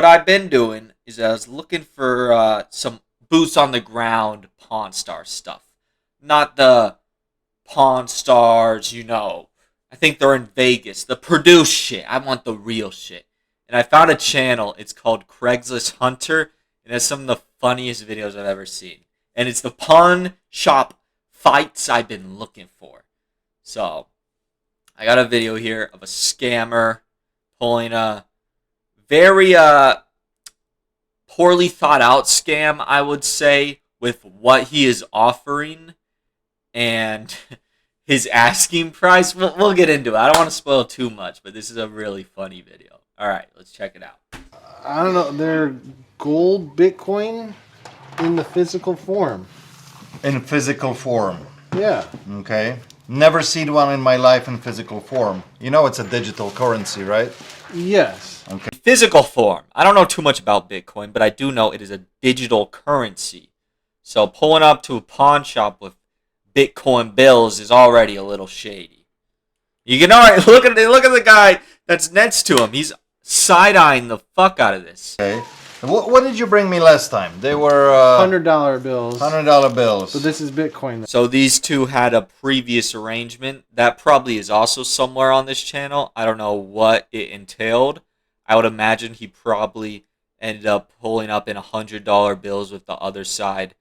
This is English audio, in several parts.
What I've been doing is I was looking for some boots on the ground Pawn Star stuff. Not the Pawn Stars, I think they're in Vegas. The produced shit. I want the real shit. And I found a channel. It's called Craigslist Hunter. And it's some of the funniest videos I've ever seen. And it's the pawn shop fights I've been looking for. So, I got a video here of a scammer pulling a very poorly thought out scam, I would say, with what he is offering and his asking price. We'll get into it. I don't want to spoil too much, but this is a really funny video. All right, let's check it out. I don't know. They're gold Bitcoin in the physical form. In physical form. Yeah. Okay. Never seen one in my life in physical form. You know it's a digital currency, right? Yes. Okay. Physical form. I don't know too much about Bitcoin, but I do know it is a digital currency. So pulling up to a pawn shop with Bitcoin bills is already a little shady. You can already look at the guy that's next to him. He's side-eyeing the fuck out of this. Okay. What did you bring me last time? They were $100 bills. $100 bills. But this is Bitcoin. So these two had a previous arrangement. That probably is also somewhere on this channel. I don't know what it entailed. I would imagine he probably ended up pulling up in $100 bills with the other side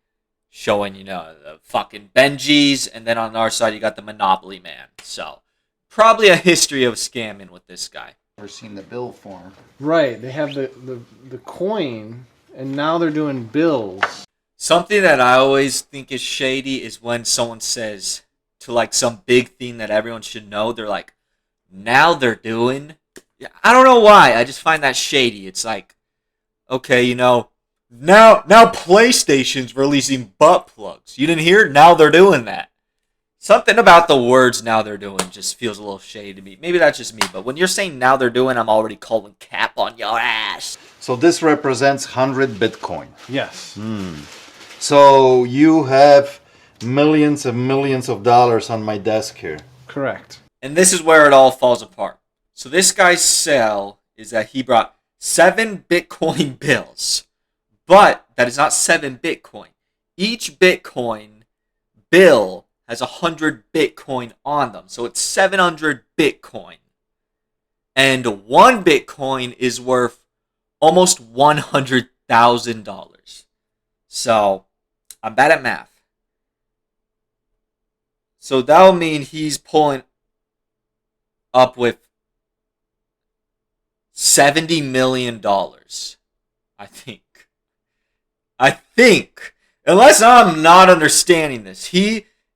showing, the fucking Benjis. And then on our side, you got the Monopoly Man. So probably a history of scamming with this guy. Never seen the bill form. Right. They have the coin, and now they're doing bills. Something that I always think is shady is when someone says to like some big thing that everyone should know, they're like, now they're doing. I don't know why. I just find that shady. It's like, okay, now PlayStation's releasing butt plugs. You didn't hear? Now they're doing that. Something about the words now they're doing just feels a little shady to me. Maybe that's just me, but when you're saying now they're doing, I'm already calling cap on your ass. So this represents 100 Bitcoin. Yes. So you have millions and millions of dollars on my desk here. Correct. And this is where it all falls apart. So this guy's sell is that he brought 7 Bitcoin bills. But that is not 7 Bitcoin. Each Bitcoin bill has 100 Bitcoin on them. So it's 700 Bitcoin. And 1 Bitcoin is worth almost $100,000. So I'm bad at math. So that'll mean he's pulling up with $70 million. I think. Unless I'm not understanding this.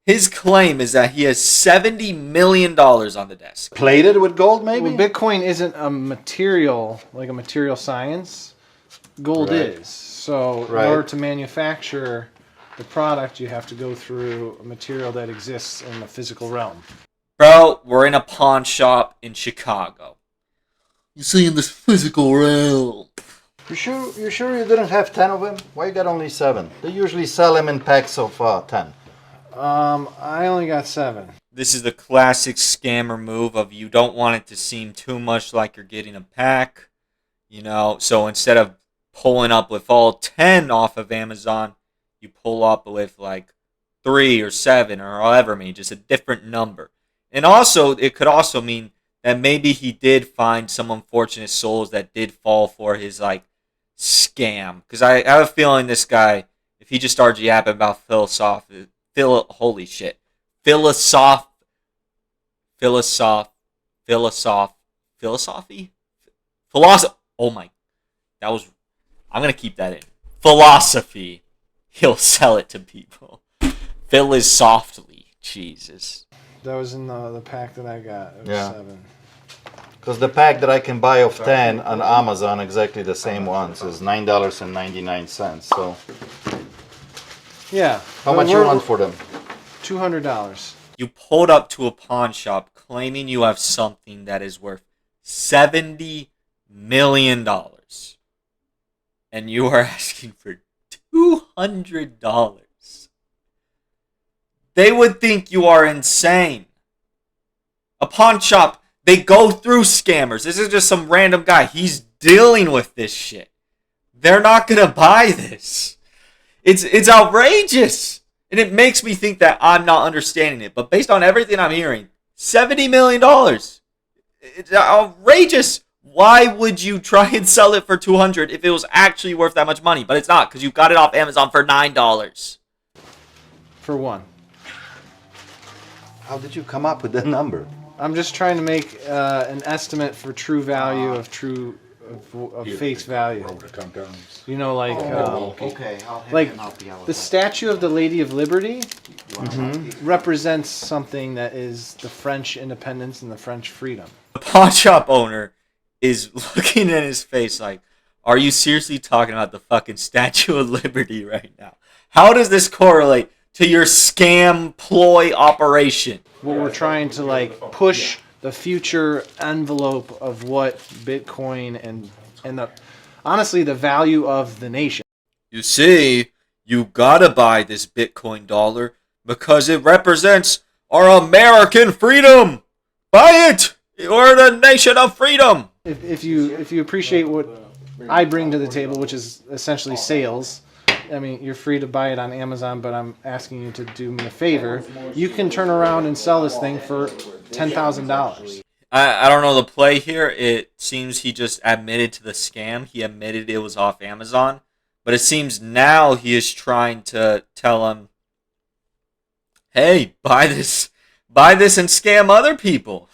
His claim is that he has $70 million on the desk. Plated with gold, maybe? Well, Bitcoin isn't a material, like a material science. Gold is. So in order to manufacture the product, you have to go through a material that exists in the physical realm. Bro, we're in a pawn shop in Chicago. You see, in this physical realm. You sure you didn't have 10 of them? Why you got only 7? They usually sell them in packs of 10. I only got 7. This is the classic scammer move of you don't want it to seem too much like you're getting a pack. So instead of pulling up with all 10 off of Amazon, you pull up with like 3 or 7 or however many, just a different number. And also, it could also mean that maybe he did find some unfortunate souls that did fall for his like scam. Because I have a feeling this guy, if he just starts yapping about philosophy, holy shit, philosophy. Oh my, I'm gonna keep that in. Philosophy. He'll sell it to people. Philosophically, Jesus. That was in the pack that I got. It was 7. Because the pack that I can buy of 10 on Amazon, exactly the same ones, is $9.99. So, yeah. How much you want for them? $200. You pulled up to a pawn shop claiming you have something that is worth $70 million. And you are asking for $200. They would think you are insane. A pawn shop, they go through scammers. This is just some random guy. He's dealing with this shit. they're not going to buy this. It's outrageous. And it makes me think that I'm not understanding it. But based on everything I'm hearing, $70 million. It's outrageous. Why would you try and sell it for $200 if it was actually worth that much money? But it's not, because you got it off Amazon for $9. For one. How did you come up with that number? I'm just trying to make an estimate for true value of face value. You know, like Okay, like the statue of the Lady of Liberty represents something that is the French independence and the French freedom. The pawnshop owner is looking in his face like, are you seriously talking about the fucking Statue of Liberty right now? How does this correlate to your scam ploy operation? What we're trying to like push the future envelope of what Bitcoin and honestly the value of the nation. You see, you gotta buy this Bitcoin dollar because it represents our American freedom. Buy it! We're the nation of freedom. If you appreciate what I bring to the table, which is essentially sales, I mean, you're free to buy it on Amazon, but I'm asking you to do me a favor. You can turn around and sell this thing for $10,000. I don't know the play here. It seems he just admitted to the scam. He admitted it was off Amazon. But it seems now he is trying to tell him, hey, buy this and scam other people.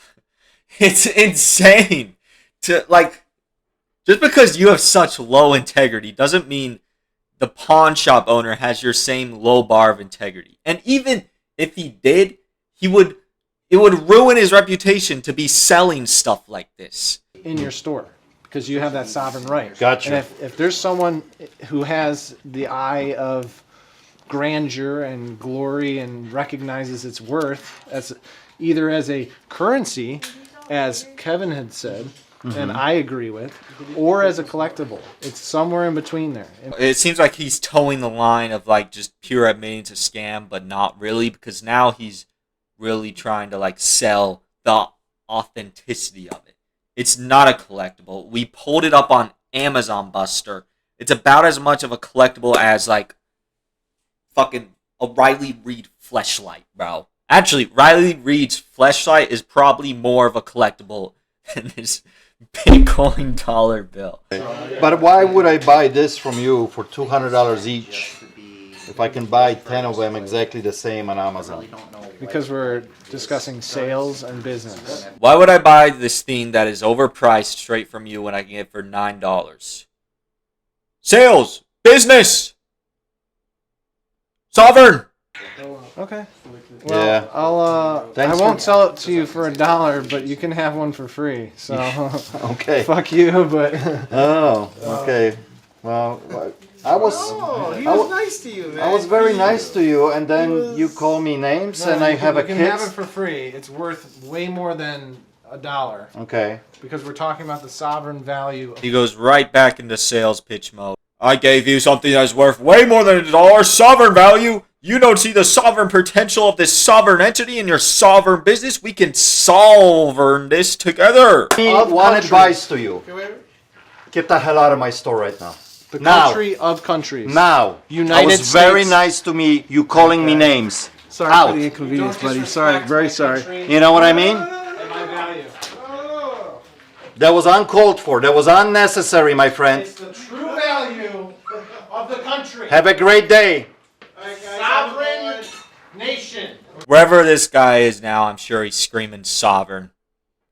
It's insane. Just because you have such low integrity doesn't mean the pawn shop owner has your same low bar of integrity. And even if he did, it would ruin his reputation to be selling stuff like this In your store, because you have that sovereign right. Gotcha. And if there's someone who has the eye of grandeur and glory and recognizes its worth as either as a currency, as Kevin had said, and I agree with, or as a collectible. It's somewhere in between there. It seems like he's towing the line of like just pure admitting to scam, but not really, because now he's really trying to like sell the authenticity of it. It's not a collectible. We pulled it up on Amazon Buster. It's about as much of a collectible as like fucking a Riley Reid fleshlight, bro. Actually, Riley Reid's fleshlight is probably more of a collectible than this Bitcoin dollar bill. But why would I buy this from you for $200 each if I can buy 10 of them exactly the same on Amazon? Because we're discussing sales and business. Why would I buy this thing that is overpriced straight from you when I can get it for $9? Sales! Business! Sovereign! Okay. Well, Yeah. I won't sell it to you for $1, but you can have one for free. So Okay. fuck you, but Oh, okay. Well, I was nice to you, man. I was very nice to you, and then you call me names, and I have a You can kid. have it for free. It's worth way more than $1 Okay. because we're talking about the sovereign value. He goes right back into sales pitch mode. I gave you something that's worth way more than $1, sovereign value. You don't see the sovereign potential of this sovereign entity in your sovereign business. We can sovereign this together. One advice to you: get the hell out of my store right now. The Now. country of countries. Now, United I was very States. nice to me. You calling me names? Sorry Out. for the inconvenience, buddy. Sorry, very sorry. You know what I mean? And my value. That was uncalled for. That was unnecessary, my friend. It's the true value of the country. Have a great day. Sovereign nation. Wherever this guy is now, I'm sure he's screaming sovereign.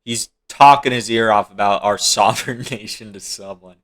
He's talking his ear off about our sovereign nation to someone.